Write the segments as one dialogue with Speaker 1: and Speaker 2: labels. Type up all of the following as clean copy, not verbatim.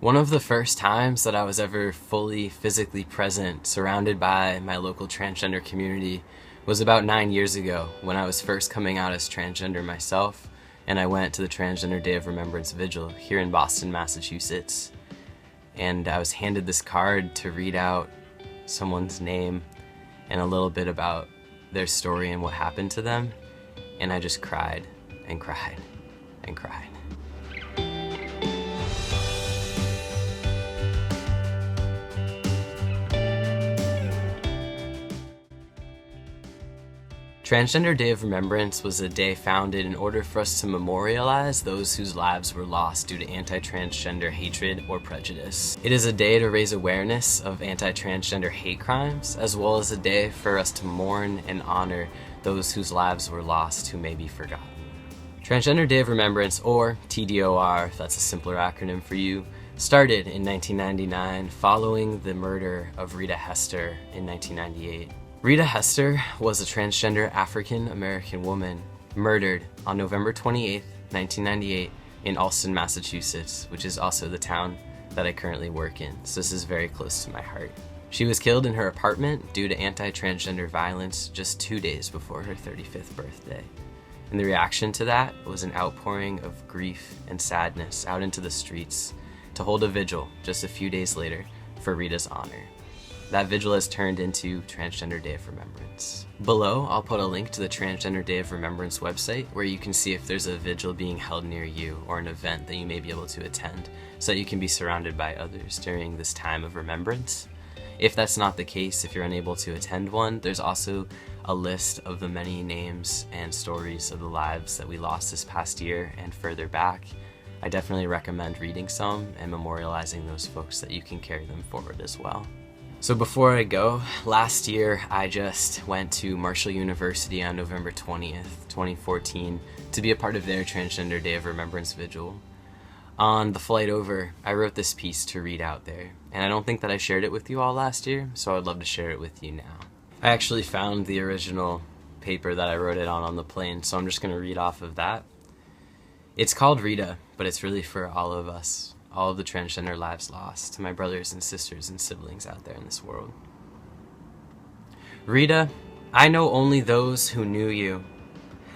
Speaker 1: One of the first times that I was ever fully physically present, surrounded by my local transgender community, was about 9 years ago when I was first coming out as transgender myself, and I went to the Transgender Day of Remembrance Vigil here in Boston, Massachusetts. And I was handed this card to read out someone's name and a little bit about their story and what happened to them, and I just cried and cried and cried. Transgender Day of Remembrance was a day founded in order for us to memorialize those whose lives were lost due to anti-transgender hatred or prejudice. It is a day to raise awareness of anti-transgender hate crimes, as well as a day for us to mourn and honor those whose lives were lost who may be forgotten. Transgender Day of Remembrance, or TDOR, if that's a simpler acronym for you, started in 1999 following the murder of Rita Hester in 1998. Rita Hester was a transgender African-American woman murdered on November 28, 1998 in Allston, Massachusetts, which is also the town that I currently work in, so this is very close to my heart. She was killed in her apartment due to anti-transgender violence just 2 days before her 35th birthday. And the reaction to that was an outpouring of grief and sadness out into the streets to hold a vigil just a few days later for Rita's honor. That vigil has turned into Transgender Day of Remembrance. Below, I'll put a link to the Transgender Day of Remembrance website where you can see if there's a vigil being held near you or an event that you may be able to attend so that you can be surrounded by others during this time of remembrance. If that's not the case, if you're unable to attend one, there's also a list of the many names and stories of the lives that we lost this past year and further back. I definitely recommend reading some and memorializing those folks so that you can carry them forward as well. So before I go, last year I just went to Marshall University on November 20th, 2014 to be a part of their Transgender Day of Remembrance Vigil. On the flight over, I wrote this piece to read out there, and I don't think that I shared it with you all last year, so I'd love to share it with you now. I actually found the original paper that I wrote it on the plane, so I'm just going to read off of that. It's called Rita, but it's really for all of us. All of the transgender lives lost, to my brothers and sisters and siblings out there in this world. Rita, I know only those who knew you.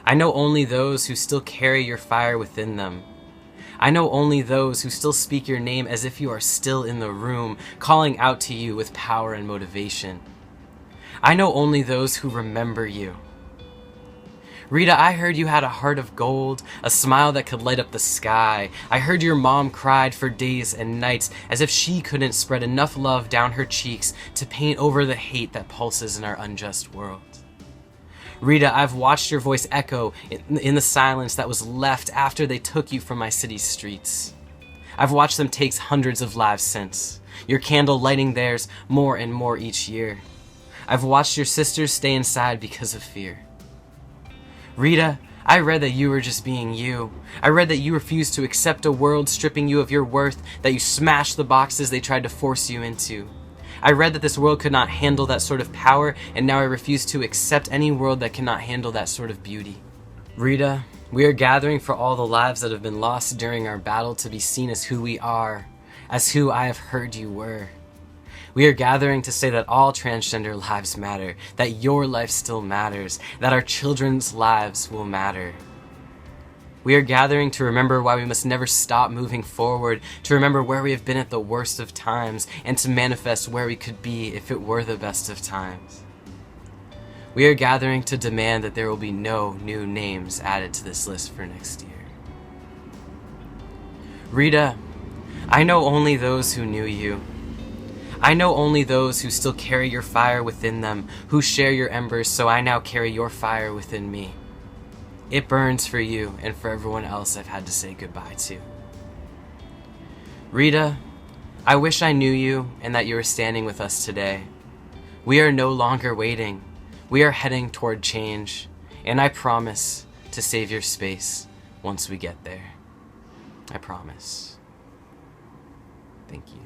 Speaker 1: I know only those who still carry your fire within them. I know only those who still speak your name as if you are still in the room, calling out to you with power and motivation. I know only those who remember you. Rita, I heard you had a heart of gold, a smile that could light up the sky. I heard your mom cried for days and nights as if she couldn't spread enough love down her cheeks to paint over the hate that pulses in our unjust world. Rita, I've watched your voice echo in the silence that was left after they took you from my city's streets. I've watched them take hundreds of lives since, your candle lighting theirs more and more each year. I've watched your sisters stay inside because of fear. Rita, I read that you were just being you. I read that you refused to accept a world stripping you of your worth, that you smashed the boxes they tried to force you into. I read that this world could not handle that sort of power, and now I refuse to accept any world that cannot handle that sort of beauty. Rita, we are gathering for all the lives that have been lost during our battle to be seen as who we are, as who I have heard you were. We are gathering to say that all transgender lives matter, that your life still matters, that our children's lives will matter. We are gathering to remember why we must never stop moving forward, to remember where we have been at the worst of times, and to manifest where we could be if it were the best of times. We are gathering to demand that there will be no new names added to this list for next year. Rita, I know only those who knew you. I know only those who still carry your fire within them, who share your embers, so I now carry your fire within me. It burns for you and for everyone else I've had to say goodbye to. Rita, I wish I knew you and that you were standing with us today. We are no longer waiting. We are heading toward change, and I promise to save your space once we get there. I promise. Thank you.